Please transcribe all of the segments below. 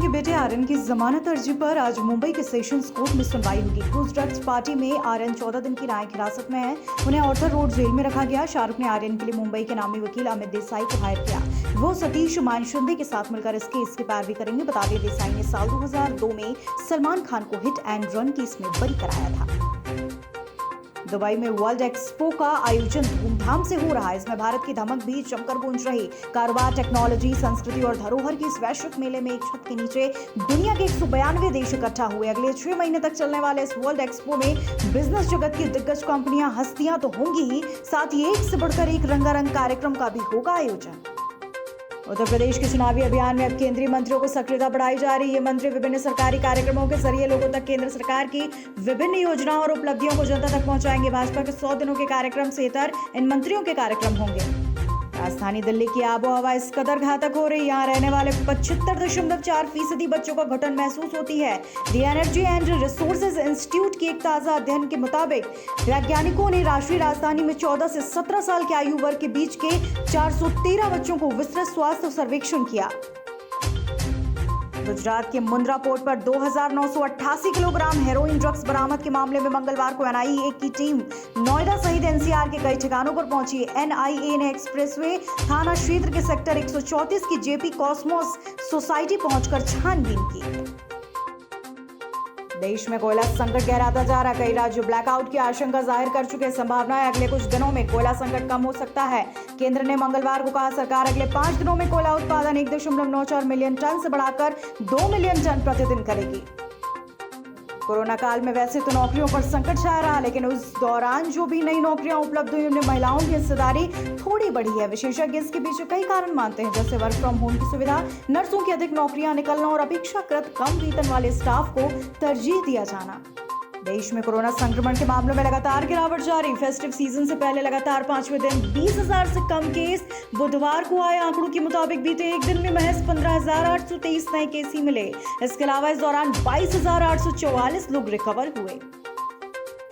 के बेटे आर्यन की जमानत अर्जी पर आज मुंबई के सेशंस कोर्ट में सुनवाई होगी। क्रूज ड्रग्स पार्टी में आर्यन 14 दिन की न्यायिक हिरासत में है। उन्हें ऑर्थर रोड जेल में रखा गया। शाहरुख ने आर्यन के लिए मुंबई के नामी वकील अमित देसाई को हायर किया। वो सतीश मानशिंदे के साथ मिलकर इस केस की पैरवी करेंगे। बता दें, देसाई ने साल 2002 में सलमान खान को हिट एंड रन केस में बरी कराया था। दुबई में वर्ल्ड एक्सपो का आयोजन धूमधाम से हो रहा है। इसमें भारत की धमक भी जमकर गूंज रही। कारोबार, टेक्नोलॉजी, संस्कृति और धरोहर की इस वैश्विक मेले में एक छत के नीचे दुनिया के 192 देश इकट्ठा हुए। अगले 6 महीने तक चलने वाले इस वर्ल्ड एक्सपो में बिजनेस जगत की दिग्गज कंपनियां, हस्तियां तो होंगी ही, साथ ही एक से बढ़कर एक रंगारंग कार्यक्रम का भी होगा आयोजन। उत्तर प्रदेश के चुनावी अभियान में अब केंद्रीय मंत्रियों को सक्रियता बढ़ाई जा रही है। मंत्री विभिन्न सरकारी कार्यक्रमों के जरिए लोगों तक केंद्र सरकार की विभिन्न योजनाओं और उपलब्धियों को जनता तक पहुंचाएंगे। भाजपा के 100 दिनों के कार्यक्रम से इतर इन मंत्रियों के कार्यक्रम होंगे। राजधानी दिल्ली की आबोहवा इस कदर घातक हो रही, यहाँ रहने वाले 75.4% बच्चों को घुटन महसूस होती है। The energy and resources institute की एक ताजा अध्ययन के मुताबिक वैज्ञानिकों ने राष्ट्रीय राजधानी में 14 से 17 साल के आयु वर्ग के बीच के 413 बच्चों को विस्तृत स्वास्थ्य सर्वेक्षण किया। गुजरात के मुंद्रा पोर्ट पर 2,988 किलोग्राम हेरोइन ड्रग्स बरामद के मामले में मंगलवार को एनआईए की टीम नोएडा सहित एनसीआर के कई ठिकानों पर पहुंची। एनआईए ने एक्सप्रेसवे थाना क्षेत्र के सेक्टर 134 की जेपी कॉस्मोस सोसाइटी पहुंचकर छानबीन की। देश में कोयला संकट गहराता जा रहा। कई राज्य ब्लैकआउट की आशंका जाहिर कर चुके हैं। संभावना है अगले कुछ दिनों में कोयला संकट कम हो सकता है। केंद्र ने मंगलवार को कहा, सरकार अगले 5 दिनों में कोयला उत्पादन 1.94 मिलियन टन से बढ़ाकर 2 मिलियन टन प्रतिदिन करेगी। कोरोना काल में वैसे तो नौकरियों पर संकट छाया रहा, लेकिन उस दौरान जो भी नई नौकरियां उपलब्ध हुई उनमें महिलाओं की हिस्सेदारी थोड़ी बढ़ी है। विशेषज्ञ इसके पीछे कई कारण मानते हैं, जैसे वर्क फ्रॉम होम की सुविधा, नर्सों की अधिक नौकरियां निकलना और अपेक्षाकृत कम वेतन वाले स्टाफ को तरजीह दिया जाना। देश में कोरोना संक्रमण के मामलों में लगातार गिरावट जारी। फेस्टिव सीजन से पहले लगातार 5वें दिन 20,000 से कम केस। बुधवार को आए आंकड़ों के मुताबिक बीते एक दिन में महज 15,823 नए केस ही मिले। इसके अलावा इस दौरान 22,844 लोग रिकवर हुए।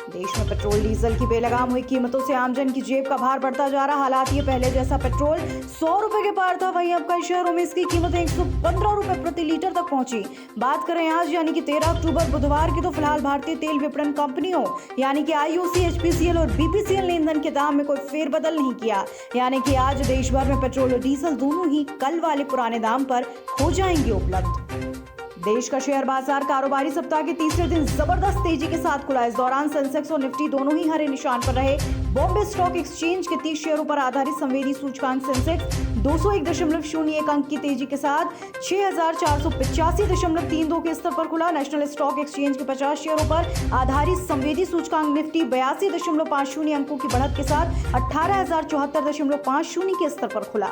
देश में पेट्रोल डीजल की बेलगाम हुई कीमतों से आमजन की जेब का भार बढ़ता जा रहा। हालात ये पहले जैसा पेट्रोल 100 रुपए के पार था, वहीं अब कई शहरों में इसकी कीमतें 115 रुपए प्रति लीटर तक पहुंची। बात करें आज यानी कि 13 अक्टूबर बुधवार की, तो फिलहाल भारतीय तेल विपणन कंपनियों यानी कि आईओसी, एचपीसीएल और बीपीसीएल ने ईंधन के दाम में कोई फेरबदल नहीं किया। यानी कि आज देश भर में पेट्रोल और डीजल दोनों ही कल वाले पुराने दाम पर हो जाएंगे उपलब्ध। देश का शेयर बाजार कारोबारी सप्ताह के तीसरे दिन जबरदस्त तेजी के साथ खुला। इस दौरान सेंसेक्स और निफ्टी दोनों ही हरे निशान पर रहे। बॉम्बे स्टॉक एक्सचेंज के 30 शेयरों पर आधारित संवेदी सूचकांक सेंसेक्स 201.01 अंक की तेजी के साथ 6,485.32 के स्तर पर खुला। नेशनल स्टॉक एक्सचेंज के 50 शेयरों पर आधारित संवेदी सूचकांक निफ्टी 82.50 अंकों की बढ़त के साथ 18,074.50 के स्तर पर खुला।